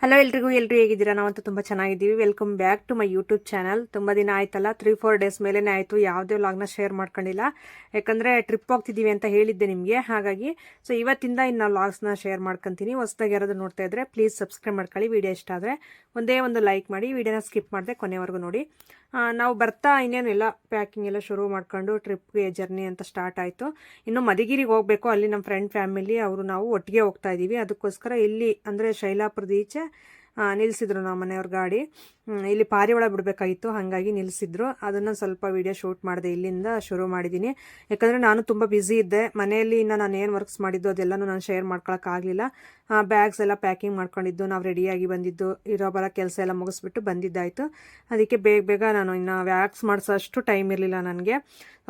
Hello ಎಲ್ರಿಗೂ ಹೇಗಿದ್ದೀರಾ? ನಾವಂತೂ ತುಂಬ ಚೆನ್ನಾಗಿದ್ದೀವಿ. Welcome back to my YouTube channel. ತುಂಬ ದಿನ ಆಯ್ತಲ್ಲ, 3-4 ಡೇಸ್ ಮೇಲೇ ಆಯಿತು ಯಾವುದೇ ವ್ಲಾಗ್ನ ಶೇರ್ ಮಾಡ್ಕೊಂಡಿಲ್ಲ. ಯಾಕಂದರೆ ಟ್ರಿಪ್ ಹೋಗ್ತಿದ್ದೀವಿ ಅಂತ ಹೇಳಿದ್ದೆ ನಿಮಗೆ. ಹಾಗಾಗಿ ಇವತ್ತಿಂದ ಇನ್ನು ವ್ಲಾಗ್ಸ್ನ ಶೇರ್ ಮಾಡ್ಕೊತೀನಿ. ಹೊಸದಾಗಿ ಯಾರಾದರೂ ನೋಡ್ತಾ ಇದ್ದರೆ ಪ್ಲೀಸ್ ಸಬ್ಸ್ಕ್ರೈಬ್ ಮಾಡ್ಕೊಳ್ಳಿ. ವಿಡಿಯೋ ಇಷ್ಟ ಆದರೆ ಒಂದೇ ಒಂದು ಲೈಕ್ ಮಾಡಿ, ವಿಡಿಯೋನ ಸ್ಕಿಪ್ ಮಾಡದೆ ಕೊನೆವರೆಗೂ ನೋಡಿ. ನಾವು ಬರ್ತಾ ಇನ್ನೇನೆಲ್ಲ ಪ್ಯಾಕಿಂಗ್ ಎಲ್ಲ ಶುರು ಮಾಡ್ಕೊಂಡು ಟ್ರಿಪ್ಗೆ ಜರ್ನಿ ಅಂತ ಸ್ಟಾರ್ಟ್ ಆಯಿತು. ಇನ್ನು ಮಧುಗಿರಿಗೆ ಹೋಗಬೇಕು. ಅಲ್ಲಿ ನಮ್ಮ ಫ್ರೆಂಡ್ ಫ್ಯಾಮಿಲಿ ಅವರು ನಾವು ಒಟ್ಟಿಗೆ ಹೋಗ್ತಾ ಇದ್ದೀವಿ. ಅದಕ್ಕೋಸ್ಕರ ಇಲ್ಲಿ ಅಂದರೆ ಶೈಲಾಪುರದ ಈಚೆ ನಿಲ್ಲಿಸಿದ್ರು ನಮ್ಮ ಮನೆಯವ್ರ ಗಾಡಿ. ಇಲ್ಲಿ ಪಾರಿವಾಳ ಬಿಡಬೇಕಾಗಿತ್ತು, ಹಾಗಾಗಿ ನಿಲ್ಲಿಸಿದ್ರು. ಅದನ್ನು ಸ್ವಲ್ಪ ವಿಡಿಯೋ ಶೂಟ್ ಮಾಡಿದೆ. ಇಲ್ಲಿಂದ ಶುರು ಮಾಡಿದ್ದೀನಿ. ಯಾಕಂದರೆ ನಾನು ತುಂಬ ಬ್ಯುಸಿ ಇದ್ದೆ ಮನೆಯಲ್ಲಿ. ಇನ್ನು ನಾನು ಏನು ವರ್ಕ್ಸ್ ಮಾಡಿದ್ದು ಅದೆಲ್ಲನೂ ನಾನು ಶೇರ್ ಮಾಡ್ಕೊಳಕ್ಕಾಗಲಿಲ್ಲ. ಬ್ಯಾಗ್ಸ್ ಎಲ್ಲ ಪ್ಯಾಕಿಂಗ್ ಮಾಡ್ಕೊಂಡಿದ್ದು, ನಾವು ರೆಡಿಯಾಗಿ ಬಂದಿದ್ದು, ಇರೋ ಬರೋ ಕೆಲಸ ಎಲ್ಲ ಮುಗಿಸ್ಬಿಟ್ಟು ಬಂದಿದ್ದಾಯಿತು. ಅದಕ್ಕೆ ಬೇಗ ನಾನು ಇನ್ನು ವ್ಯಾಕ್ಸ್ ಮಾಡಿಸೋಷ್ಟು ಟೈಮ್ ಇರಲಿಲ್ಲ ನನಗೆ.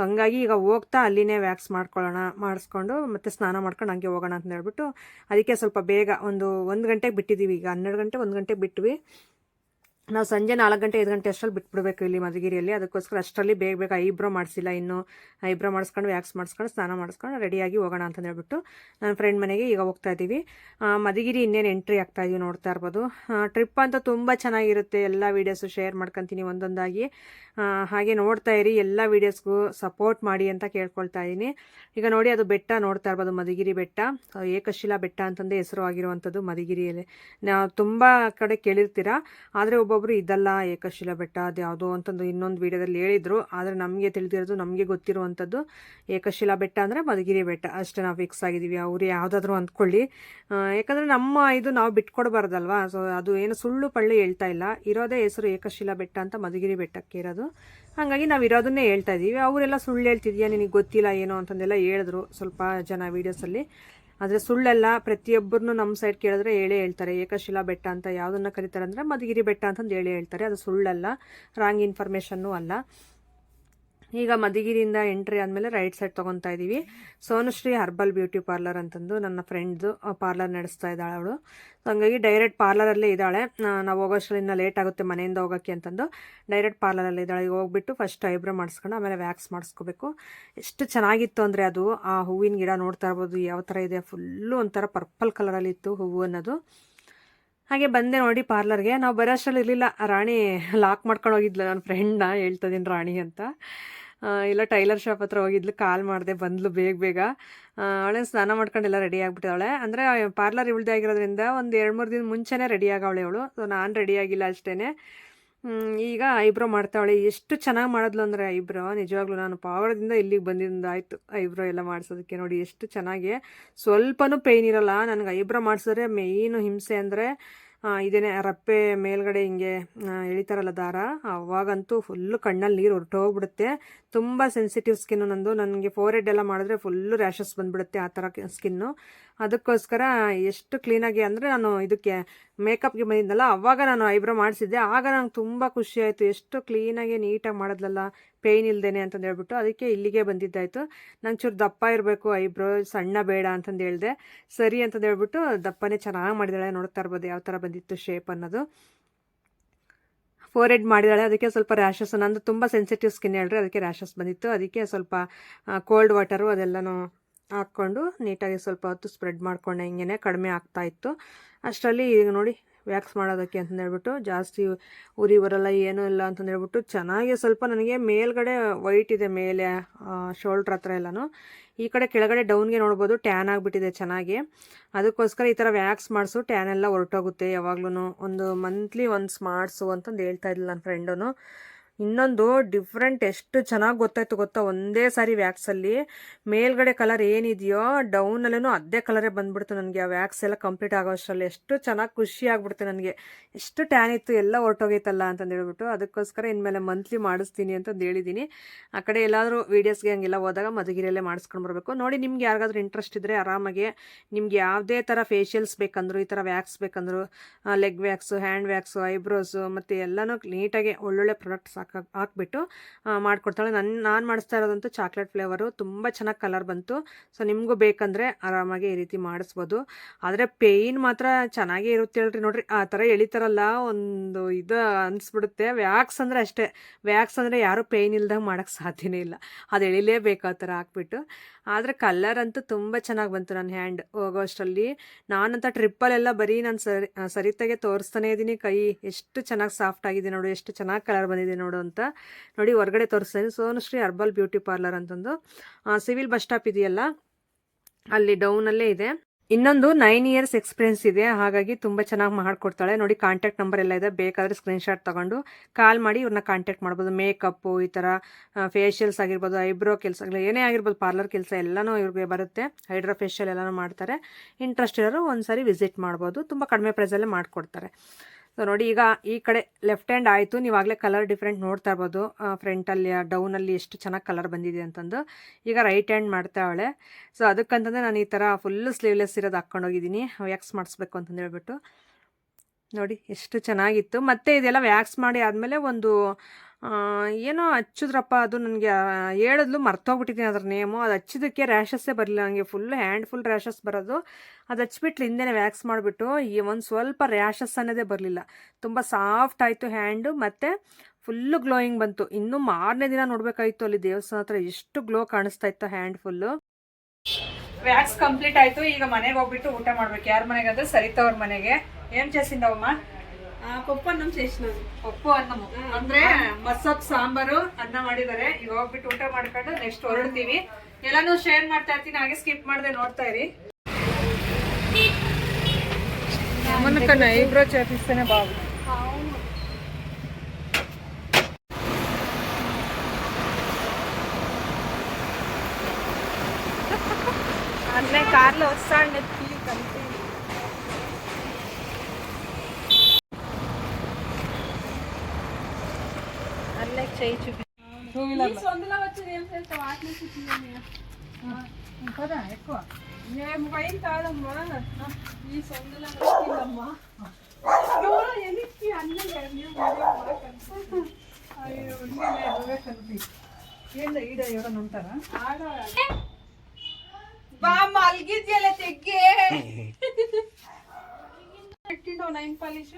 ಹಂಗಾಗಿ ಈಗ ಹೋಗ್ತಾ ಅಲ್ಲಿನೇ ವ್ಯಾಕ್ಸ್ ಮಾಡಿಸ್ಕೊಂಡು ಮತ್ತೆ ಸ್ನಾನ ಮಾಡ್ಕೊಂಡು ಹಂಗೆ ಹೋಗೋಣ ಅಂತ ಹೇಳ್ಬಿಟ್ಟು ಅದಕ್ಕೆ ಸ್ವಲ್ಪ ಬೇಗ ಒಂದು ಗಂಟೆಗೆ ಬಿಟ್ಟಿದ್ದೀವಿ. ಈಗ 12 ಗಂಟೆ 1 ಗಂಟೆಗೆ ಬಿಟ್ವಿ. ನಾವು ಸಂಜೆ 4 ಗಂಟೆ 5 ಗಂಟೆ ಅಷ್ಟರಲ್ಲಿ ಬಿಟ್ಬಿಡ್ಬೇಕು ಇಲ್ಲಿ ಮಧುಗಿರಿಯಲ್ಲಿ. ಅದಕ್ಕೋಸ್ಕರ ಅಷ್ಟರಲ್ಲಿ ಬೇಗ ಐಬ್ರೋ ಮಾಡಿಸಿಲ್ಲ. ಇನ್ನು ಐಬ್ರೋ ಮಾಡಿಸ್ಕೊಂಡು ವ್ಯಾಕ್ಸ್ ಮಾಡಿಸ್ಕೊಂಡು ಸ್ನಾನ ಮಾಡಿಸ್ಕೊಂಡು ರೆಡಿಯಾಗಿ ಹೋಗೋಣ ಅಂತ ಹೇಳ್ಬಿಟ್ಟು ನನ್ನ ಫ್ರೆಂಡ್ ಮನೆಗೆ ಈಗ ಹೋಗ್ತಾ ಇದ್ದೀವಿ. ಮಧುಗಿರಿ ಇನ್ನೇನು ಎಂಟ್ರಿ ಆಗ್ತಾ ಇದೀವಿ, ನೋಡ್ತಾ ಇರ್ಬೋದು. ಟ್ರಿಪ್ ಅಂತ ತುಂಬ ಚೆನ್ನಾಗಿರುತ್ತೆ. ಎಲ್ಲ ವೀಡಿಯೋಸು ಶೇರ್ ಮಾಡ್ಕೊತೀನಿ ಒಂದೊಂದಾಗಿ. ಹಾಗೆ ನೋಡ್ತಾ ಇರಿ, ಎಲ್ಲ ವೀಡಿಯೋಸ್ಗೂ ಸಪೋರ್ಟ್ ಮಾಡಿ ಅಂತ ಕೇಳ್ಕೊಳ್ತಾ ಇದ್ದೀನಿ. ಈಗ ನೋಡಿ, ಅದು ಬೆಟ್ಟ ನೋಡ್ತಾ ಇರ್ಬೋದು, ಮಧುಗಿರಿ ಬೆಟ್ಟ. ಏಕಶಿಲಾ ಬೆಟ್ಟ ಅಂತಂದೇ ಹೆಸರು ಆಗಿರುವಂಥದ್ದು ಮಧುಗಿರಿಯಲ್ಲಿ. ನಾವು ತುಂಬ ಕಡೆ ಕೇಳಿರ್ತೀರಾ, ಆದರೆ ಒಬ್ಬೊಬ್ರು ಇದಲ್ಲ ಏಕಶಿಲಾ ಬೆಟ್ಟ ಅದು ಯಾವುದೋ ಅಂತಂದು ಇನ್ನೊಂದು ವೀಡಿಯೋದಲ್ಲಿ ಹೇಳಿದ್ರು. ಆದರೆ ನಮಗೆ ತಿಳಿದಿರೋದು, ನಮಗೆ ಗೊತ್ತಿರುವಂಥದ್ದು ಏಕಶಿಲಾ ಬೆಟ್ಟ ಅಂದರೆ ಮಧುಗಿರಿ ಬೆಟ್ಟ ಅಷ್ಟೇ. ನಾವು ಫಿಕ್ಸ್ ಆಗಿದ್ದೀವಿ. ಅವರು ಯಾವುದಾದ್ರೂ ಅಂದ್ಕೊಳ್ಳಿ, ಯಾಕಂದರೆ ಇದು ನಾವು ಬಿಟ್ಕೊಡ್ಬಾರ್ದಲ್ವಾ. ಸೊ ಅದು ಏನು ಸುಳ್ಳು ಪಳ್ಳು ಹೇಳ್ತಾ ಇಲ್ಲ. ಇರೋದೇ ಹೆಸರು ಏಕಶಿಲಾ ಬೆಟ್ಟ ಅಂತ ಮಧುಗಿರಿ ಬೆಟ್ಟಕ್ಕೆ ಇರೋದು. ಹಾಗಾಗಿ ನಾವು ಇರೋದನ್ನೇ ಹೇಳ್ತಾ ಇದ್ದೀವಿ. ಅವರೆಲ್ಲ ಸುಳ್ಳು ಹೇಳ್ತಿದ್ಯಾ, ನಿನಗೆ ಗೊತ್ತಿಲ್ಲ ಏನೋ ಅಂತಂದೆಲ್ಲ ಹೇಳಿದ್ರು ಸ್ವಲ್ಪ ಜನ ವೀಡಿಯೋಸಲ್ಲಿ. ಆದರೆ ಸುಳ್ಳೆಲ್ಲ. ಪ್ರತಿಯೊಬ್ಬರನ್ನು ನಮ್ಮ ಸೈಡ್ ಕೇಳಿದ್ರೆ ಹೇಳ್ತಾರೆ ಏಕಶಿಲಾ ಬೆಟ್ಟ ಅಂತ. ಯಾವುದನ್ನು ಕರೀತಾರೆ ಅಂದರೆ ಮಧುಗಿರಿ ಬೆಟ್ಟ ಅಂತಂದು ಹೇಳ್ತಾರೆ. ಅದು ಸುಳ್ಳಲ್ಲ, ರಾಂಗ್ ಇನ್ಫಾರ್ಮೇಷನ್ನು ಅಲ್ಲ. ಈಗ ಮಧುಗಿರಿಯಿಂದ ಎಂಟ್ರಿ ಆದಮೇಲೆ ರೈಟ್ ಸೈಡ್ ತೊಗೊತಾ ಇದ್ದೀವಿ. ಸೋನುಶ್ರೀ ಹರ್ಬಲ್ ಬ್ಯೂಟಿ ಪಾರ್ಲರ್ ಅಂತಂದು ನನ್ನ ಫ್ರೆಂಡ್ದು ಪಾರ್ಲರ್ ನಡೆಸ್ತಾ ಇದ್ದಾಳೆ ಅವಳು. ಸೊ ಹಂಗಾಗಿ ಡೈರೆಕ್ಟ್ ಪಾರ್ಲರಲ್ಲೇ ಇದ್ದಾಳೆ. ನಾವು ಹೋಗೋಷ್ಟರಿಂದ ಲೇಟ್ ಆಗುತ್ತೆ ಮನೆಯಿಂದ ಹೋಗೋಕ್ಕೆ ಅಂತಂದು ಡೈರೆಕ್ಟ್ ಪಾರ್ಲರಲ್ಲೇ ಇದ್ದಾಳೆ. ಈಗ ಹೋಗ್ಬಿಟ್ಟು ಫಸ್ಟ್ ಐಬ್ರೋ ಮಾಡಿಸ್ಕೊಂಡು ಆಮೇಲೆ ವ್ಯಾಕ್ಸ್ ಮಾಡಿಸ್ಕೋಬೇಕು. ಎಷ್ಟು ಚೆನ್ನಾಗಿತ್ತು ಅಂದರೆ ಅದು, ಆ ಹೂವಿನ ಗಿಡ ನೋಡ್ತಾ ಇರ್ಬೋದು ಯಾವ ಥರ ಇದೆ. ಫುಲ್ಲು ಒಂಥರ ಪರ್ಪಲ್ ಕಲರಲ್ಲಿ ಇತ್ತು ಹೂವು ಅನ್ನೋದು. ಹಾಗೆ ಬಂದೆ ನೋಡಿ ಪಾರ್ಲರ್ಗೆ. ನಾವು ಬರೋಷ್ಟರಲ್ಲಿ ಇರಲಿಲ್ಲ, ರಾಣಿ ಲಾಕ್ ಮಾಡ್ಕೊಂಡು ಹೋಗಿದ್ಲು. ನನ್ನ ಫ್ರೆಂಡ್ನ ಹೇಳ್ತದೀನಿ ರಾಣಿ ಅಂತ. ಇಲ್ಲ ಟೈಲರ್ ಶಾಪ್ ಹತ್ರ ಹೋಗಿದ್ಲು, ಕಾಲ್ ಮಾಡಿದೆ, ಬಂದ್ಲು ಬೇಗ. ಅವಳೆ ಸ್ನಾನ ಮಾಡ್ಕೊಂಡೆಲ್ಲ ರೆಡಿ ಆಗಿಬಿಟ್ಟಿದ್ದಾಳೆ. ಅಂದರೆ ಪಾರ್ಲರ್ ಇವಳ್ದೇ ಆಗಿರೋದ್ರಿಂದ ಒಂದು 2-3 ದಿನ ಮುಂಚೆನೇ ರೆಡಿ ಆಗವಳೆ ಅವಳು. ಸೊ ನಾನು ರೆಡಿ ಆಗಿಲ್ಲ ಅಷ್ಟೇ. ಈಗ ಐಬ್ರೋ ಮಾಡ್ತಾವಳೆ. ಎಷ್ಟು ಚೆನ್ನಾಗಿ ಮಾಡಿದ್ಲು ಅಂದರೆ ಐಬ್ರೋ, ನಿಜವಾಗ್ಲೂ ನಾನು ಪಾವಗಡದಿಂದ ಇಲ್ಲಿಗೆ ಬಂದಿದ್ದಾಯಿತು ಐಬ್ರೋ ಎಲ್ಲ ಮಾಡಿಸೋದಕ್ಕೆ. ನೋಡಿ ಎಷ್ಟು ಚೆನ್ನಾಗಿ, ಸ್ವಲ್ಪನೂ ಪೇಯ್ನ್ ಇರೋಲ್ಲ ನನಗೆ. ಐಬ್ರೋ ಮಾಡಿಸಿದ್ರೆ ಮೇಯ್ನು ಹಿಂಸೆ ಅಂದರೆ ಇದೇನೆ, ರಪ್ಪೆ ಮೇಲ್ಗಡೆ ಹಿಂಗೆ ಎಳಿತಾರಲ್ಲ ದಾರ, ಅವಾಗಂತೂ ಫುಲ್ಲು ಕಣ್ಣಲ್ಲಿ ನೀರು ಹೊರಟೋಗ್ಬಿಡುತ್ತೆ. ತುಂಬ ಸೆನ್ಸಿಟಿವ್ ಸ್ಕಿನ್ನು ನಂದು. ನನಗೆ ಫೋರ್ಹೆಡ್ ಎಲ್ಲ ಮಾಡಿದ್ರೆ ಫುಲ್ಲು ರ್ಯಾಷಸ್ ಬಂದುಬಿಡುತ್ತೆ, ಆ ಥರ ಸ್ಕಿನ್ನು. ಅದಕ್ಕೋಸ್ಕರ ಎಷ್ಟು ಕ್ಲೀನಾಗಿ ಅಂದರೆ, ನಾನು ಇದಕ್ಕೆ ಮೇಕಪ್ಗೆ ಬಂದಿದ್ದಲ್ಲ ಅವಾಗ ನಾನು ಐಬ್ರೋ ಮಾಡಿಸಿದ್ದೆ. ಆಗ ನಂಗೆ ತುಂಬ ಖುಷಿ ಆಯಿತು, ಎಷ್ಟು ಕ್ಲೀನಾಗಿ ನೀಟಾಗಿ ಮಾಡಿದ್ಲಲ್ಲ, ಪೇಯ್ನ್ ಇಲ್ದೇನೆ ಅಂತಂದು ಹೇಳ್ಬಿಟ್ಟು. ಅದಕ್ಕೆ ಇಲ್ಲಿಗೆ ಬಂದಿದ್ದಾಯಿತು. ನಂಗೆ ಚೂರು ದಪ್ಪ ಇರಬೇಕು ಐಬ್ರೋ, ಸಣ್ಣ ಬೇಡ ಅಂತಂದು ಹೇಳಿದೆ. ಸರಿ ಅಂತಂದು ಹೇಳ್ಬಿಟ್ಟು ದಪ್ಪನೇ ಚೆನ್ನಾಗಿ ಮಾಡಿದಾಳೆ. ನೋಡ್ತಾ ಇರ್ಬೋದು ಯಾವ ಥರ ಬಂದಿತ್ತು ಶೇಪ್ ಅನ್ನೋದು. ಫೋರ್ಹೆಡ್ ಮಾಡಿದಾಳೆ, ಅದಕ್ಕೆ ಸ್ವಲ್ಪ ರ್ಯಾಷಸ್, ನಂದು ತುಂಬ ಸೆನ್ಸಿಟಿವ್ ಸ್ಕಿನ್ ಹೇಳ್ರಿ, ಅದಕ್ಕೆ ರ್ಯಾಷಸ್ ಬಂದಿತ್ತು. ಅದಕ್ಕೆ ಸ್ವಲ್ಪ ಕೋಲ್ಡ್ ವಾಟರು ಅದೆಲ್ಲನೂ ಹಾಕ್ಕೊಂಡು ನೀಟಾಗಿ ಸ್ವಲ್ಪ ಹೊತ್ತು ಸ್ಪ್ರೆಡ್ ಮಾಡ್ಕೊಂಡೆ, ಹಿಂಗೆ ಕಡಿಮೆ ಆಗ್ತಾಯಿತ್ತು. ಅಷ್ಟರಲ್ಲಿ ಈಗ ನೋಡಿ ವ್ಯಾಕ್ಸ್ ಮಾಡೋದಕ್ಕೆ ಅಂತಂದು ಹೇಳ್ಬಿಟ್ಟು, ಜಾಸ್ತಿ ಉರಿ ಬರಲ್ಲ ಏನೂ ಇಲ್ಲ ಅಂತಂದು ಹೇಳ್ಬಿಟ್ಟು ಚೆನ್ನಾಗಿ ಸ್ವಲ್ಪ ನನಗೆ ಮೇಲ್ಗಡೆ ವೈಟ್ ಇದೆ, ಮೇಲೆ ಶೋಲ್ಡ್ರ್ ಹತ್ರ ಎಲ್ಲನೂ. ಈ ಕಡೆ ಕೆಳಗಡೆ ಡೌನ್ಗೆ ನೋಡ್ಬೋದು ಟ್ಯಾನ್ ಆಗಿಬಿಟ್ಟಿದೆ ಚೆನ್ನಾಗಿ. ಅದಕ್ಕೋಸ್ಕರ ಈ ಥರ ವ್ಯಾಕ್ಸ್ ಮಾಡಿಸು, ಟ್ಯಾನ್ ಎಲ್ಲ ಹೊರಟೋಗುತ್ತೆ. ಯಾವಾಗ್ಲೂ ಒಂದು ಮಂತ್ಲಿ ಒನ್ಸ್ ಮಾಡಿಸು ಅಂತಂದು ಹೇಳ್ತಾ ಇದ್ಲು ನನ್ನ ಫ್ರೆಂಡನು. ಇನ್ನೊಂದು ಡಿಫ್ರೆಂಟ್ ಎಷ್ಟು ಚೆನ್ನಾಗಿ ಗೊತ್ತಾಯ್ತು ಗೊತ್ತಾ, ಒಂದೇ ಸಾರಿ ವ್ಯಾಕ್ಸಲ್ಲಿ ಮೇಲ್ಗಡೆ ಕಲರ್ ಏನಿದೆಯೋ ಡೌನಲ್ಲೂ ಅದೇ ಕಲರೇ ಬಂದ್ಬಿಡ್ತು ನನಗೆ. ಆ ವ್ಯಾಕ್ಸ್ ಎಲ್ಲ ಕಂಪ್ಲೀಟ್ ಆಗೋ ಅಷ್ಟರಲ್ಲಿ ಎಷ್ಟು ಚೆನ್ನಾಗಿ ಖುಷಿ ಆಗ್ಬಿಡುತ್ತೆ ನನಗೆ. ಎಷ್ಟು ಟ್ಯಾನ್ ಇತ್ತು ಎಲ್ಲ ಹೊರಟೋಗೈತಲ್ಲ ಅಂತಂದು ಹೇಳ್ಬಿಟ್ಟು. ಅದಕ್ಕೋಸ್ಕರ ಇನ್ಮೇಲೆ ಮಂತ್ಲಿ ಮಾಡಿಸ್ತೀನಿ ಅಂತಂದು ಹೇಳಿದ್ದೀನಿ. ಆ ಕಡೆ ಎಲ್ಲಾದರೂ ವೀಡಿಯೋಸ್ಗೆ ಹಂಗೆಲ್ಲ ಹೋದಾಗ ಮಧುಗಿರಿಯಲ್ಲೇ ಮಾಡಿಸ್ಕೊಂಡು ಬರಬೇಕು. ನೋಡಿ, ನಿಮ್ಗೆ ಯಾರಿಗಾದ್ರೂ ಇಂಟ್ರೆಸ್ಟ್ ಇದ್ದರೆ ಆರಾಮಾಗಿ ನಿಮ್ಗೆ ಯಾವುದೇ ಥರ ಫೇಶಿಯಲ್ಸ್ ಬೇಕಂದ್ರು, ಈ ಥರ ವ್ಯಾಕ್ಸ್ ಬೇಕಂದ್ರು, leg wax, hand wax, eyebrows ಮತ್ತು ಎಲ್ಲನೂ ನೀಟಾಗಿ ಒಳ್ಳೊಳ್ಳೆ ಪ್ರಾಡಕ್ಟ್ಸ್ ಹಾಕ್ಬಿಟ್ಟು ಮಾಡ್ಕೊಡ್ತಾಳೆ. ನಾನು ಮಾಡಿಸ್ತಾ ಇರೋದಂತೂ ಚಾಕ್ಲೇಟ್ ಫ್ಲೇವರು, ತುಂಬ ಚೆನ್ನಾಗಿ ಕಲರ್ ಬಂತು. ಸೊ ನಿಮಗೂ ಬೇಕಂದರೆ ಆರಾಮಾಗಿ ಈ ರೀತಿ ಮಾಡಿಸ್ಬೋದು. ಆದರೆ ಪೇಯ್ನ್ ಮಾತ್ರ ಚೆನ್ನಾಗೇ ಇರುತ್ತೆ ಹೇಳ್ರಿ. ನೋಡ್ರಿ ಆ ಥರ ಎಳಿತಾರಲ್ಲ, ಒಂದು ಇದು ಅನಿಸ್ಬಿಡುತ್ತೆ. ವ್ಯಾಕ್ಸ್ ಅಂದರೆ ಅಷ್ಟೇ, ವ್ಯಾಕ್ಸ್ ಅಂದರೆ ಯಾರೂ ಪೇಯ್ನ್ ಇಲ್ದಂಗೆ ಮಾಡೋಕ್ಕೆ ಸಾಧ್ಯನೇ ಇಲ್ಲ, ಅದು ಎಳಿಲೇಬೇಕು ಆ ಥರ ಹಾಕ್ಬಿಟ್ಟು. ಆದರೆ ಕಲರ್ ಅಂತೂ ತುಂಬ ಚೆನ್ನಾಗಿ ಬಂತು ನನ್ನ ಹ್ಯಾಂಡ್ ಹೋಗೋ ಅಷ್ಟರಲ್ಲಿ. ನಾನಂತ ಟ್ರಿಪ್ಪಲ್ಲೆಲ್ಲ ಬರೀ ನಾನು ಸರಿತಾಗೆ ತೋರಿಸ್ತಾನೆ ಇದ್ದೀನಿ ಕೈ ಎಷ್ಟು ಚೆನ್ನಾಗಿ ಸಾಫ್ಟ್ ಆಗಿದೆ ನೋಡು, ಎಷ್ಟು ಚೆನ್ನಾಗಿ ಕಲರ್ ಬಂದಿದೆ ನೋಡು ಅಂತ. ನೋಡಿ ಹೊರಗಡೆ ತೋರಿಸ್ತೀನಿ, ಸೋನುಶ್ರೀ ಹರ್ಬಲ್ ಬ್ಯೂಟಿ ಪಾರ್ಲರ್ ಅಂತಂದು ಸಿವಿಲ್ ಬಸ್ ಸ್ಟಾಪ್ ಇದೆಯಲ್ಲ ಅಲ್ಲಿ ಡೌನಲ್ಲೇ ಇದೆ. ಇನ್ನೊಂದು 9 ಇಯರ್ಸ್ ಎಕ್ಸ್ಪೀರಿಯನ್ಸ್ ಇದೆ, ಹಾಗಾಗಿ ತುಂಬ ಚೆನ್ನಾಗಿ ಮಾಡಿಕೊಡ್ತಾಳೆ. ನೋಡಿ ಕಾಂಟ್ಯಾಕ್ಟ್ ನಂಬರ್ ಎಲ್ಲ ಇದೆ, ಬೇಕಾದರೆ ಸ್ಕ್ರೀನ್ಶಾಟ್ ತೊಗೊಂಡು ಕಾಲ್ ಮಾಡಿ ಇವ್ರನ್ನ ಕಾಂಟ್ಯಾಕ್ಟ್ ಮಾಡ್ಬೋದು. ಮೇಕಪ್ಪು ಈ ಥರ ಫೇಶಿಯಲ್ಸ್ ಆಗಿರ್ಬೋದು, ಐಬ್ರೋ ಕೆಲಸಗಳು ಏನೇ ಆಗಿರ್ಬೋದು, ಪಾರ್ಲರ್ ಕೆಲಸ ಎಲ್ಲನೂ ಇವ್ರಿಗೆ ಬರುತ್ತೆ. ಹೈಡ್ರಾ ಫೇಶಿಯಲ್ ಎಲ್ಲನೂ ಮಾಡ್ತಾರೆ. ಇಂಟ್ರೆಸ್ಟ್ ಇರೋರು ಒಂದ್ಸರಿ ವಿಸಿಟ್ ಮಾಡ್ಬೋದು, ತುಂಬ ಕಡಿಮೆ ಪ್ರೈಸಲ್ಲೇ ಮಾಡಿಕೊಡ್ತಾರೆ. ಸೊ ನೋಡಿ ಈಗ ಈ ಕಡೆ ಲೆಫ್ಟ್ ಹ್ಯಾಂಡ್ ಆಯಿತು, ನೀವಾಗಲೇ ಕಲರ್ ಡಿಫ್ರೆಂಟ್ ನೋಡ್ತಾ ಇರ್ಬೋದು ಫ್ರಂಟಲ್ಲಿ ಡೌನಲ್ಲಿ ಎಷ್ಟು ಚೆನ್ನಾಗಿ ಕಲರ್ ಬಂದಿದೆ ಅಂತಂದು. ಈಗ ರೈಟ್ ಹ್ಯಾಂಡ್ ಮಾಡ್ತಾವಳೆ. ಸೊ ಅದಕ್ಕಂತಂದರೆ ನಾನು ಈ ಥರ ಫುಲ್ಲು ಸ್ಲೀವ್ಲೆಸ್ ಇರೋದು ಹಾಕ್ಕೊಂಡೋಗಿದ್ದೀನಿ, ವ್ಯಾಕ್ಸ್ ಮಾಡಿಸ್ಬೇಕು ಅಂತಂದು ಹೇಳ್ಬಿಟ್ಟು. ನೋಡಿ ಎಷ್ಟು ಚೆನ್ನಾಗಿತ್ತು. ಮತ್ತು ಇದೆಲ್ಲ ವ್ಯಾಕ್ಸ್ ಮಾಡಿ ಆದಮೇಲೆ ಒಂದು ಏನೋ ಹಚ್ಚಿದ್ರಪ್ಪ, ಅದು ನನಗೆ ಹೇಳಿದ್ಲು, ಮರ್ತೋಗ್ಬಿಟ್ಟಿದ್ದೀನಿ ಅದ್ರ ನೇಮು. ಅದು ಹಚ್ಚಿದ್ದಕ್ಕೆ ರ್ಯಾಷಸ್ಸೇ ಬರಲಿಲ್ಲ ನನಗೆ, ಹ್ಯಾಂಡ್ ಫುಲ್ ರ್ಯಾಷಸ್ ಬರೋದು. ಅದು ಹಚ್ಬಿಟ್ಲು ಹಿಂದೆನೇ ವ್ಯಾಕ್ಸ್ ಮಾಡಿಬಿಟ್ಟು, ಈ ಒಂದು ಸ್ವಲ್ಪ ರ್ಯಾಷಸ್ ಅನ್ನೋದೇ ಬರಲಿಲ್ಲ. ತುಂಬ ಸಾಫ್ಟ್ ಆಯಿತು ಹ್ಯಾಂಡು, ಮತ್ತು ಫುಲ್ಲು ಗ್ಲೋಯಿಂಗ್ ಬಂತು. ಇನ್ನೂ ಮಾರನೇ ದಿನ ನೋಡಬೇಕಾಯಿತು ಅಲ್ಲಿ ದೇವಸ್ಥಾನ ಹತ್ರ, ಎಷ್ಟು ಗ್ಲೋ ಕಾಣಿಸ್ತಾ ಇತ್ತು ಹ್ಯಾಂಡ್ ಫುಲ್ಲು. ವ್ಯಾಕ್ಸ್ ಕಂಪ್ಲೀಟ್ ಆಯಿತು. ಈಗ ಮನೆಗೆ ಹೋಗ್ಬಿಟ್ಟು ಊಟ ಮಾಡ್ಬೇಕು. ಯಾರ ಮನೆಗೆ ಅಂದರೆ ಸರಿತಾ ಅವ್ರ ಮನೆಗೆ. ಏನು చేసిందవమ్మా? ಪಪ್ಪು ಅನ್ನ చేసినాను. ಪಪ್ಪು ಅನ್ನ ಅಂದ್ರೆ ಮಸಪ್ ಸಾಂಬಾರು ಅನ್ನ ಮಾಡಿದ್ದಾರೆ. ಈಗ ಹೋಗ್ಬಿಟ್ಟು ಊಟ ಮಾಡ್ಕೊಂಡು ನೆಕ್ಸ್ಟ್ ಹೊರಡ್ತೀವಿ. ಎಲ್ಲಾನು ಶೇರ್ ಮಾಡ್ತಾ ಇರ್ತೀನಿ, ಹಾಗೆ ಸ್ಕಿಪ್ ಮಾಡದೆ ನೋಡ್ತಾ ಇರಿ. ನಮ್ಮನ್ನ ಐಬ್ರೋ చేపిస్తేనే బాగుంది. అన్నే కార్లో వస్తాండి కలిపి. అన్నకి చేయి చూపి. సొందులో వచ్చేది ఏం చేస్తావు? వాటిని కదా ఎక్కువ మేము పైన కాదమ్మా, ఈ సొందులో వచ్చిందమ్మా. ఎనికి అన్నీ కలిపి ఏంటో ఈడ ఎవరన్నా ఉంటారా? బా మల్గిద్యలే తెగ్గే పెట్టిండో 9 పాలిష్.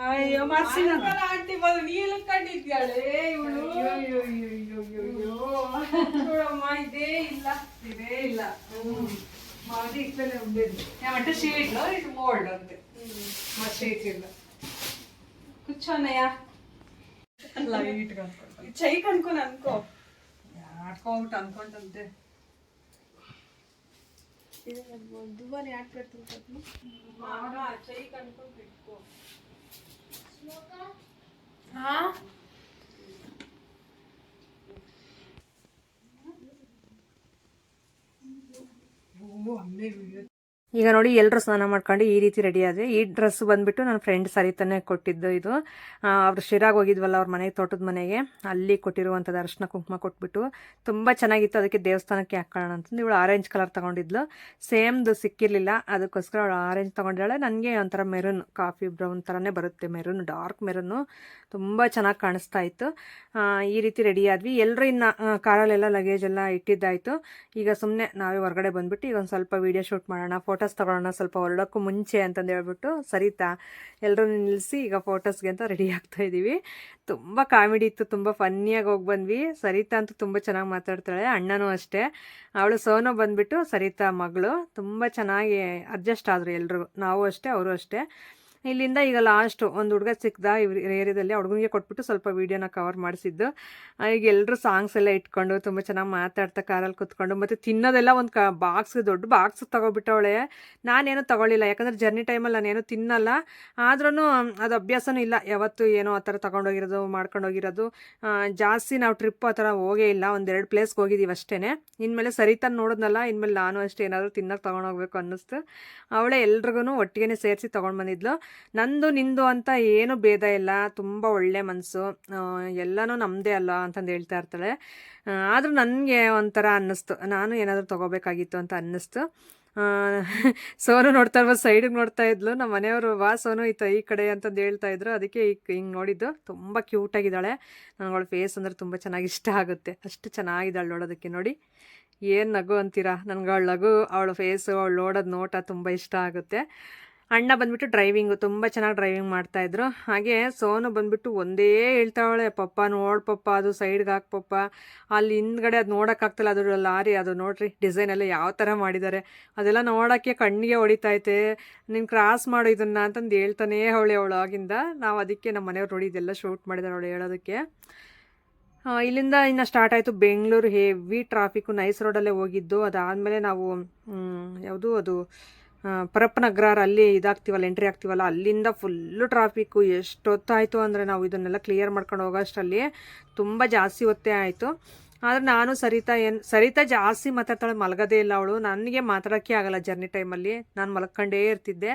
అయ్యో మర్చిన ఆంటీ వాళ్ళు నీళ్ళు కండిద్యాಳೆ ಇವಳು. చూడమ్మా, ఇదే ಇಲ್ಲ మాది ఇట్లనే ఉండేది. ఏమంటే షీట్ లో ఇటు మోల్డ్ అంతే, మా షీట్ ಇಲ್ಲ. కూర్చోనయ్యా, లైట్ గా అనుకుంటా, చెయ్యి కనుక్కొని అనుకో. ఆడుకోవటం అనుకుంటుంటే దువ్వని యాడ్ పెడుతుంటాను. చెయ్యి కనుక్కొని పెట్టుకో. ಈಗ ನೋಡಿ ಎಲ್ಲರೂ ಸ್ನಾನ ಮಾಡ್ಕೊಂಡು ಈ ರೀತಿ ರೆಡಿ ಆದ್ರೆ. ಈ ಡ್ರೆಸ್ ಬಂದ್ಬಿಟ್ಟು ನನ್ನ ಫ್ರೆಂಡ್ ಸರಿತಾನೆ ಕೊಟ್ಟಿದ್ದು. ಇದು ಅವ್ರು ಶಿರಾಗ್ ಹೋಗಿದ್ವಲ್ಲ ಅವ್ರ ಮನೆಗೆ, ತೋಟದ ಮನೆಗೆ, ಅಲ್ಲಿ ಕೊಟ್ಟಿರುವಂಥದ್ದು ಅರಿಶಿನ ಕುಂಕುಮ ಕೊಟ್ಬಿಟ್ಟು ತುಂಬ ಚೆನ್ನಾಗಿತ್ತು. ಅದಕ್ಕೆ ದೇವಸ್ಥಾನಕ್ಕೆ ಹಾಕೋಣ ಅಂತಂದು ಇವಳು ಆರೆಂಜ್ ಕಲರ್ ತೊಗೊಂಡಿದ್ಲು. ಸೇಮ್ದು ಸಿಕ್ಕಿರಲಿಲ್ಲ, ಅದಕ್ಕೋಸ್ಕರ ಅವಳು ಆರೆಂಜ್ ತೊಗೊಂಡಿದ್ದಾಳೆ. ನನಗೆ ಒಂಥರ ಮೆರೂನ್, ಕಾಫಿ ಬ್ರೌನ್ ಥರನೇ ಬರುತ್ತೆ, ಮೆರೂನ್, ಡಾರ್ಕ್ ಮೆರೂನು, ತುಂಬ ಚೆನ್ನಾಗಿ ಕಾಣಿಸ್ತಾ ಇತ್ತು. ಈ ರೀತಿ ರೆಡಿ ಆದ್ವಿ. ಎಲ್ಲರೂ ಇನ್ನು ಕಾರಲ್ಲೆಲ್ಲ ಲಗೇಜ್ ಎಲ್ಲ ಇಟ್ಟಿದ್ದಾಯಿತು. ಈಗ ಸುಮ್ಮನೆ ನಾವೇ ಹೊರಗಡೆ ಬಂದುಬಿಟ್ಟು ಈಗ ಒಂದು ಸ್ವಲ್ಪ ವೀಡಿಯೋ ಶೂಟ್ ಮಾಡೋಣ, ಫೋಟೋಸ್ ತೊಗೊಳ್ಳೋಣ ಸ್ವಲ್ಪ ಹೊರಡೋಕ್ಕೂ ಮುಂಚೆ ಅಂತಂದು ಹೇಳ್ಬಿಟ್ಟು ಸರಿತಾ ಎಲ್ಲರೂ ನಿಲ್ಲಿಸಿ ಈಗ ಫೋಟೋಸ್ಗೆ ಅಂತ ರೆಡಿ ಆಗ್ತಾ ಇದ್ದೀವಿ. ತುಂಬ ಕಾಮಿಡಿ ಇತ್ತು, ತುಂಬ ಫನ್ನಿಯಾಗಿ ಹೋಗಿ ಬಂದ್ವಿ. ಸರಿತಾ ಅಂತೂ ತುಂಬ ಚೆನ್ನಾಗಿ ಮಾತಾಡ್ತಾಳೆ, ಅಣ್ಣನೂ ಅಷ್ಟೇ. ಅವಳು ಸೋನು ಬಂದುಬಿಟ್ಟು ಸರಿತಾ ಮಗಳು, ತುಂಬ ಚೆನ್ನಾಗಿ ಅಡ್ಜಸ್ಟ್ ಆದರು ಎಲ್ಲರೂ, ನಾವು ಅಷ್ಟೇ ಅವರು ಅಷ್ಟೇ. ಇಲ್ಲಿಂದ ಈಗ ಲಾಸ್ಟು ಒಂದು ಹುಡುಗ ಸಿಕ್ಕಿದ ಇವ್ರ ಏರಿಯಾದಲ್ಲಿ, ಹುಡುಗನಿಗೆ ಕೊಟ್ಬಿಟ್ಟು ಸ್ವಲ್ಪ ವೀಡಿಯೋನ ಕವರ್ ಮಾಡಿಸಿದ್ದು. ಈಗ ಎಲ್ಲರೂ ಸಾಂಗ್ಸ್ ಎಲ್ಲ ಇಟ್ಕೊಂಡು ತುಂಬ ಚೆನ್ನಾಗಿ ಮಾತಾಡ್ತಾ ಕಾರಲ್ಲಿ ಕೂತ್ಕೊಂಡು, ಮತ್ತು ತಿನ್ನೋದೆಲ್ಲ ಒಂದು ಬಾಕ್ಸ್, ದೊಡ್ಡ ಬಾಕ್ಸ್ ತೊಗೊಬಿಟ್ಟವಳೆ. ನಾನೇನು ತೊಗೊಳ್ಳಿಲ್ಲ, ಯಾಕಂದರೆ ಜರ್ನಿ ಟೈಮಲ್ಲಿ ನಾನೇನು ತಿನ್ನಲ್ಲ. ಆದ್ರೂ ಅದು ಅಭ್ಯಾಸನೂ ಇಲ್ಲ, ಯಾವತ್ತು ಏನೋ ಆ ಥರ ತೊಗೊಂಡೋಗಿರೋದು ಮಾಡ್ಕೊಂಡೋಗಿರೋದು. ಜಾಸ್ತಿ ನಾವು ಟ್ರಿಪ್ ಆ ಥರ ಹೋಗೇ ಇಲ್ಲ, 1-2 ಪ್ಲೇಸ್ಗೆ ಹೋಗಿದ್ದೀವಿ ಅಷ್ಟೇ. ಇನ್ಮೇಲೆ ಸರಿತಾನು ನೋಡಿದ್ನಲ್ಲ, ಇನ್ಮೇಲೆ ನಾನು ಅಷ್ಟೇ ಏನಾದರೂ ತಿನ್ನೋಕೆ ತೊಗೊಂಡೋಗ್ಬೇಕು ಅನ್ನಿಸ್ತು. ಅವಳೇ ಎಲ್ರಿಗೂ ಒಟ್ಟಿಗೆ ಸೇರಿಸಿ ತೊಗೊಂಡು ಬಂದಿದ್ಲು. ನಂದು ನಿಂದು ಅಂತ ಏನು ಭೇದ ಇಲ್ಲ, ತುಂಬ ಒಳ್ಳೆ ಮನಸ್ಸು, ಎಲ್ಲನೂ ನಮ್ಮದೇ ಅಲ್ಲ ಅಂತಂದು ಹೇಳ್ತಾ ಇರ್ತಾಳೆ. ಆದರೂ ನನಗೆ ಒಂಥರ ಅನ್ನಿಸ್ತು, ನಾನು ಏನಾದರೂ ತೊಗೋಬೇಕಾಗಿತ್ತು ಅಂತ ಅನ್ನಿಸ್ತು. ಸೋನು ನೋಡ್ತಾ ಇರ್ಬೋದು, ಸೈಡಿಗೆ ನೋಡ್ತಾ ಇದ್ಲು. ನಮ್ಮ ಮನೆಯವರು ವಾ ಸೋನು ಈ ಕಡೆ ಅಂತಂದು ಹೇಳ್ತಾ ಇದ್ರು, ಅದಕ್ಕೆ ಹಿಂಗೆ ನೋಡಿದ್ದು. ತುಂಬ ಕ್ಯೂಟಾಗಿದ್ದಾಳೆ, ನನಗಳ ಫೇಸ್ ಅಂದರೆ ತುಂಬ ಚೆನ್ನಾಗಿ ಇಷ್ಟ ಆಗುತ್ತೆ, ಅಷ್ಟು ಚೆನ್ನಾಗಿದ್ದಾಳೆ ನೋಡೋದಕ್ಕೆ. ನೋಡಿ ಏನು ನಗು ಅಂತೀರಾ, ನನಗೆ ಅವಳ ನಗು, ಅವಳ ಫೇಸು, ಅವಳು ನೋಡೋದು ನೋಟ ತುಂಬ ಇಷ್ಟ ಆಗುತ್ತೆ. ಅಣ್ಣ ಬಂದ್ಬಿಟ್ಟು ಡ್ರೈವಿಂಗು ತುಂಬ ಚೆನ್ನಾಗಿ ಡ್ರೈವಿಂಗ್ ಮಾಡ್ತಾಯಿದ್ರು. ಹಾಗೆ ಸೋನು ಬಂದ್ಬಿಟ್ಟು ಒಂದೇ ಹೇಳ್ತಾವಳೆ, ಪಪ್ಪ ನೋಡು ಪಪ್ಪ ಅದು ಸೈಡ್ಗೆ ಹಾಕಿ ಪಪ್ಪ, ಅಲ್ಲಿ ಹಿಂದ್ಗಡೆ ಅದು ನೋಡೋಕ್ಕಾಗ್ತಿಲ್ಲ, ಅದು ಲಾರಿ ಅದು ನೋಡ್ರಿ ಡಿಸೈನ್ ಎಲ್ಲ ಯಾವ ಥರ ಮಾಡಿದ್ದಾರೆ, ಅದೆಲ್ಲ ನೋಡೋಕ್ಕೆ ಕಣ್ಣಿಗೆ ಹೊಡಿತೈತೆ, ನೀನು ಕ್ರಾಸ್ ಮಾಡು ಇದನ್ನು ಅಂತಂದು ಹೇಳ್ತಾನೇ ಅವಳು ಆಗಿಂದ. ನಾವು ಅದಕ್ಕೆ ನಮ್ಮ ಮನೆಯವ್ರು ನೋಡಿ ಇದೆಲ್ಲ ಶೂಟ್ ಮಾಡಿದ್ದಾರೆ ಅವಳು ಹೇಳೋದಕ್ಕೆ. ಇಲ್ಲಿಂದ ಇನ್ನು ಸ್ಟಾರ್ಟ್ ಆಯಿತು ಬೆಂಗಳೂರು. ಹೆವಿ ಟ್ರಾಫಿಕ್ಕು, ನೈಸ್ ರೋಡಲ್ಲೇ ಹೋಗಿದ್ದು. ಅದಾದಮೇಲೆ ನಾವು ಯಾವುದು ಅದು ಪರಪ್ಪನಗರ ಅಲ್ಲಿ ಇದಾಗ್ತೀವಲ್ಲ, ಎಂಟ್ರಿ ಆಗ್ತೀವಲ್ಲ, ಅಲ್ಲಿಂದ ಫುಲ್ಲು ಟ್ರಾಫಿಕ್ಕು. ಎಷ್ಟೊತ್ತಾಯಿತು ಅಂದರೆ ನಾವು ಇದನ್ನೆಲ್ಲ ಕ್ಲಿಯರ್ ಮಾಡ್ಕೊಂಡು ಹೋಗೋಷ್ಟರಲ್ಲಿ ತುಂಬ ಜಾಸ್ತಿ ಹೊತ್ತೇ ಆಯಿತು. ಆದರೆ ನಾನು ಸರಿತಾ ಜಾಸ್ತಿ ಮಾತಾಡ್ತಾಳೆ, ಮಲಗೋದೇ ಇಲ್ಲ ಅವಳು. ನನಗೆ ಮಾತಾಡೋಕ್ಕೆ ಆಗಲ್ಲ ಜರ್ನಿ ಟೈಮಲ್ಲಿ, ನಾನು ಮಲ್ಕೊಂಡೇ ಇರ್ತಿದ್ದೆ.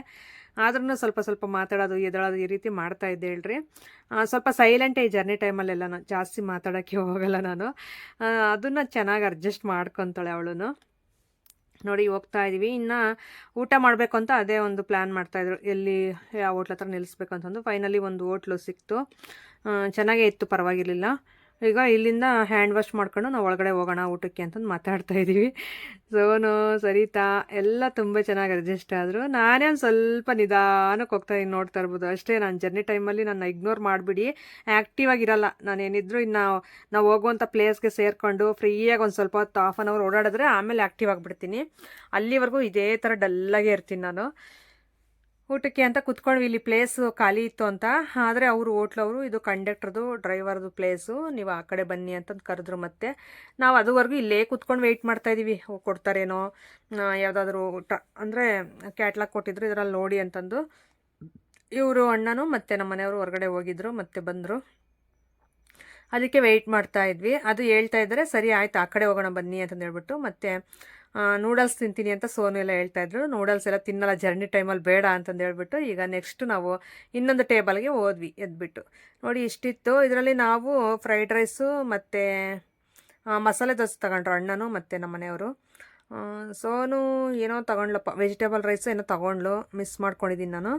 ಆದ್ರೂ ಸ್ವಲ್ಪ ಮಾತಾಡೋದು ಎದಳೋದು ಈ ರೀತಿ ಮಾಡ್ತಾಯಿದ್ದೆ ಹೇಳ್ರಿ. ಸ್ವಲ್ಪ ಸೈಲೆಂಟೇ ಈ ಜರ್ನಿ ಟೈಮಲ್ಲೆಲ್ಲ, ನಾನು ಜಾಸ್ತಿ ಮಾತಾಡೋಕ್ಕೆ ಹೋಗಲ್ಲ ನಾನು. ಅದನ್ನು ಚೆನ್ನಾಗಿ ಅಡ್ಜಸ್ಟ್ ಮಾಡ್ಕೊತಾಳೆ ಅವಳು. ನೋಡಿ ಹೋಗ್ತಾ ಇದ್ದೀವಿ. ಇನ್ನು ಊಟ ಮಾಡಬೇಕು ಅಂತ ಅದೇ ಒಂದು ಪ್ಲ್ಯಾನ್ ಮಾಡ್ತಾಯಿದ್ರು, ಎಲ್ಲಿ ಯಾವ ಹೋಟ್ಲ್ ಹತ್ರ ನಿಲ್ಲಿಸ್ಬೇಕು ಅಂತಂದು. ಫೈನಲಿ ಒಂದು ಹೋಟ್ಲು ಸಿಕ್ತು, ಚೆನ್ನಾಗೇ ಇತ್ತು, ಪರವಾಗಿರಲಿಲ್ಲ. ಈಗ ಇಲ್ಲಿಂದ ಹ್ಯಾಂಡ್ ವಾಶ್ ಮಾಡ್ಕೊಂಡು ನಾವು ಒಳಗಡೆ ಹೋಗೋಣ ಊಟಕ್ಕೆ ಅಂತಂದು ಮಾತಾಡ್ತಾ ಇದ್ದೀವಿ. ಸೋನು ಸರಿತಾ ಎಲ್ಲ ತುಂಬ ಚೆನ್ನಾಗಿ ಅಡ್ಜಸ್ಟ್ ಆದರು. ನಾನೇ ಒಂದು ಸ್ವಲ್ಪ ನಿಧಾನಕ್ಕೆ ಹೋಗ್ತಾಯಿದ್ದೀನಿ, ನೋಡ್ತಾ ಇರ್ಬೋದು ಅಷ್ಟೇ. ನಾನು ಜರ್ನಿ ಟೈಮಲ್ಲಿ ನನ್ನ ಇಗ್ನೋರ್ ಮಾಡಿಬಿಡಿ, ಆ್ಯಕ್ಟಿವ್ ಆಗಿರಲ್ಲ ನಾನೇನಿದ್ರು. ಇನ್ನು ನಾವು ಹೋಗುವಂಥ ಪ್ಲೇಸ್ಗೆ ಸೇರಿಕೊಂಡು ಫ್ರೀಯಾಗಿ ಒಂದು ಸ್ವಲ್ಪ ಹೊತ್ತು ಹಾಫ್ ಆನ್ ಅವರ್ ಓಡಾಡಿದ್ರೆ ಆಮೇಲೆ ಆ್ಯಕ್ಟಿವ್ ಆಗಿಬಿಡ್ತೀನಿ. ಅಲ್ಲಿವರೆಗೂ ಇದೇ ಥರ ಡಲ್ಲಾಗೇ ಇರ್ತೀನಿ ನಾನು. ಊಟಕ್ಕೆ ಅಂತ ಕುತ್ಕೊಂಡ್ವಿ, ಇಲ್ಲಿ ಪ್ಲೇಸು ಖಾಲಿ ಇತ್ತು ಅಂತ. ಆದರೆ ಅವರು ಹೋಟ್ಲವರು ಇದು ಕಂಡಕ್ಟ್ರದು ಡ್ರೈವರ್ದು ಪ್ಲೇಸು, ನೀವು ಆ ಕಡೆ ಬನ್ನಿ ಅಂತಂದು ಕರೆದ್ರು. ಮತ್ತೆ ನಾವು ಅದುವರೆಗೂ ಇಲ್ಲೇ ಕುತ್ಕೊಂಡು ವೆಯ್ಟ್ ಮಾಡ್ತಾಯಿದ್ದೀವಿ, ಕೊಡ್ತಾರೇನೋ ಯಾವುದಾದ್ರೂ ಊಟ ಅಂದರೆ ಕ್ಯಾಟ್ಲಾಗ್ ಕೊಟ್ಟಿದ್ರು, ಇದರಲ್ಲಿ ನೋಡಿ ಅಂತಂದು. ಇವರು ಅಣ್ಣನೂ ಮತ್ತು ನಮ್ಮ ಮನೆಯವರು ಹೊರಗಡೆ ಹೋಗಿದ್ರು, ಮತ್ತೆ ಬಂದರು. ಅದಕ್ಕೆ ವೆಯ್ಟ್ ಮಾಡ್ತಾ ಇದ್ವಿ. ಅದು ಹೇಳ್ತಾ ಇದ್ದಾರೆ, ಸರಿ ಆಯ್ತು ಆ ಕಡೆ ಹೋಗೋಣ ಬನ್ನಿ ಅಂತಂದು ಹೇಳ್ಬಿಟ್ಟು. ಮತ್ತು ನೂಡಲ್ಸ್ ತಿಂತೀನಿ ಅಂತ ಸೋನು ಎಲ್ಲ ಹೇಳ್ತಾಯಿದ್ರು. ನೂಡಲ್ಸ್ ಎಲ್ಲ ತಿನ್ನಲ್ಲ ಜರ್ನಿ ಟೈಮಲ್ಲಿ, ಬೇಡ ಅಂತಂದು ಹೇಳ್ಬಿಟ್ಟು. ಈಗ ನೆಕ್ಸ್ಟ್ ನಾವು ಇನ್ನೊಂದು ಟೇಬಲ್ಗೆ ಹೋದ್ವಿ ಎದ್ಬಿಟ್ಟು. ನೋಡಿ ಇಷ್ಟಿತ್ತು. ಇದರಲ್ಲಿ ನಾವು ಫ್ರೈಡ್ ರೈಸು ಮತ್ತು ಮಸಾಲೆ ದೋಸೆ ತಗೊಂಡ್ರು ಅಣ್ಣನು ಮತ್ತು ನಮ್ಮ ಮನೆಯವರು. ಸೋನು ಏನೋ ತಗೊಂಡ್ಲಪ್ಪ, ವೆಜಿಟೇಬಲ್ ರೈಸು ಏನೋ ತಗೊಂಡ್ಲು, ಮಿಸ್ ಮಾಡ್ಕೊಂಡಿದ್ದೀನಿ ನಾನು.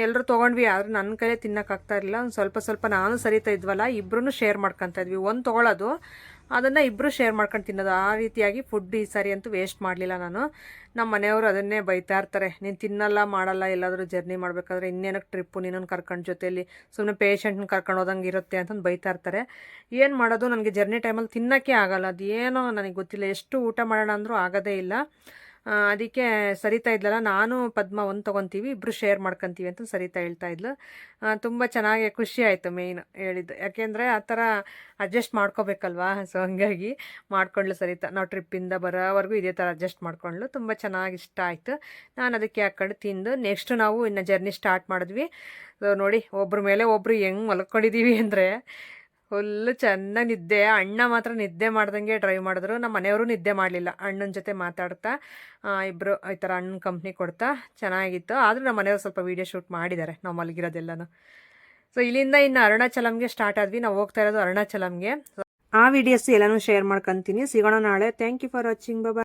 ಎಲ್ಲರೂ ತೊಗೊಂಡ್ವಿ, ಆದರೆ ನನ್ನ ಕೈಲೇ ತಿನ್ನೋಕ್ಕಾಗ್ತಾ ಇರಲಿಲ್ಲ. ಒಂದು ಸ್ವಲ್ಪ ನಾನು ಸರಿತಾ ಇದ್ವಲ್ಲ, ಇಬ್ಬರೂ ಶೇರ್ ಮಾಡ್ಕೊತಾ ಇದ್ವಿ. ಒಂದು ತೊಗೊಳ್ಳೋದು, ಅದನ್ನು ಇಬ್ಬರು ಶೇರ್ ಮಾಡ್ಕೊಂಡು ತಿನ್ನೋದು, ಆ ರೀತಿಯಾಗಿ ಫುಡ್ ಈ ಸಾರಿ ಅಂತೂ ವೇಸ್ಟ್ ಮಾಡಲಿಲ್ಲ ನಾನು. ನಮ್ಮ ಮನೆಯವರು ಅದನ್ನೇ ಬೈತಾ ಇರ್ತಾರೆ, ನೀನು ತಿನ್ನಲ್ಲ ಮಾಡಲ್ಲ, ಎಲ್ಲಾದರೂ ಜರ್ನಿ ಮಾಡಬೇಕಾದ್ರೆ ಇನ್ನೇನಕ್ಕೆ ಟ್ರಿಪ್ಪು, ನೀನೊಂದು ಕರ್ಕೊಂಡು ಜೊತೆಯಲ್ಲಿ ಸುಮ್ಮನೆ ಪೇಷಂಟ್ನ ಕರ್ಕೊಂಡು ಹೋದಂಗೆ ಇರುತ್ತೆ ಅಂತಂದು ಬೈತಾ ಇರ್ತಾರೆ. ಏನು ಮಾಡೋದು, ನನಗೆ ಜರ್ನಿ ಟೈಮಲ್ಲಿ ತಿನ್ನೋಕ್ಕೆ ಆಗಲ್ಲ, ಅದು ಏನೋ ನನಗೆ ಗೊತ್ತಿಲ್ಲ, ಎಷ್ಟು ಊಟ ಮಾಡೋಣ ಅಂದರೂ ಆಗೋದೇ ಇಲ್ಲ. ಅದಕ್ಕೆ ಸರಿತಾ ಇದ್ಲಲ್ಲ, ನಾನು ಪದ್ಮ ಒಂದು ತೊಗೊತೀವಿ, ಇಬ್ಬರು ಶೇರ್ ಮಾಡ್ಕೊತೀವಿ ಅಂತ ಸರಿತಾ ಹೇಳ್ತಾ ಇದ್ಲು. ತುಂಬ ಚೆನ್ನಾಗಿ ಖುಷಿ ಆಯಿತು ಮೇಯ್ನ್ ಹೇಳಿದ್ದು, ಯಾಕೆಂದರೆ ಆ ಥರ ಅಡ್ಜಸ್ಟ್ ಮಾಡ್ಕೋಬೇಕಲ್ವಾ. ಸೊ ಹಂಗಾಗಿ ಮಾಡ್ಕೊಂಡ್ಲು ಸರಿತಾ. ನಾವು ಟ್ರಿಪ್ಪಿಂದ ಬರೋವರೆಗೂ ಇದೇ ಥರ ಅಡ್ಜಸ್ಟ್ ಮಾಡ್ಕೊಂಡ್ಲು. ತುಂಬ ಚೆನ್ನಾಗಿ ಇಷ್ಟ ಆಯಿತು. ನಾನು ಅದಕ್ಕೆ ಹಾಕೊಂಡು ತಿಂದು ನೆಕ್ಸ್ಟ್ ನಾವು ಇನ್ನು ಜರ್ನಿ ಸ್ಟಾರ್ಟ್ ಮಾಡಿದ್ವಿ. ಸೊ ನೋಡಿ ಒಬ್ರ ಮೇಲೆ ಒಬ್ಬರು ಹೆಂಗೆ ಮಲ್ಕೊಂಡಿದ್ದೀವಿ ಅಂದರೆ ಫುಲ್ಲು ಚೆನ್ನಾಗಿ ನಿದ್ದೆ. ಅಣ್ಣ ಮಾತ್ರ ನಿದ್ದೆ ಮಾಡ್ದಂಗೆ ಡ್ರೈವ್ ಮಾಡಿದ್ರು, ನಮ್ಮ ಮನೆಯವರು ನಿದ್ದೆ ಮಾಡಲಿಲ್ಲ. ಅಣ್ಣನ ಜೊತೆ ಮಾತಾಡ್ತಾ ಇಬ್ಬರು ಈ ಥರ ಅಣ್ಣನ ಕಂಪ್ನಿ ಕೊಡ್ತಾ ಚೆನ್ನಾಗಿತ್ತು. ಆದರೂ ನಮ್ಮ ಮನೆಯವರು ಸ್ವಲ್ಪ ವೀಡಿಯೋ ಶೂಟ್ ಮಾಡಿದ್ದಾರೆ ನಾವು ಮಲಗಿರೋದೆಲ್ಲನೂ. ಸೊ ಇಲ್ಲಿಂದ ಇನ್ನು ಅರುಣಾಚಲಂಗೆ ಸ್ಟಾರ್ಟ್ ಆದ್ವಿ. ನಾವು ಹೋಗ್ತಾ ಇರೋದು ಅರುಣಾಚಲಂಗೆ. ಆ ವಿಡಿಯೋಸ್ ಎಲ್ಲನೂ ಶೇರ್ ಮಾಡ್ಕೊತೀನಿ. ಸಿಗೋಣ ನಾಳೆ. Thank you for watching. Bye.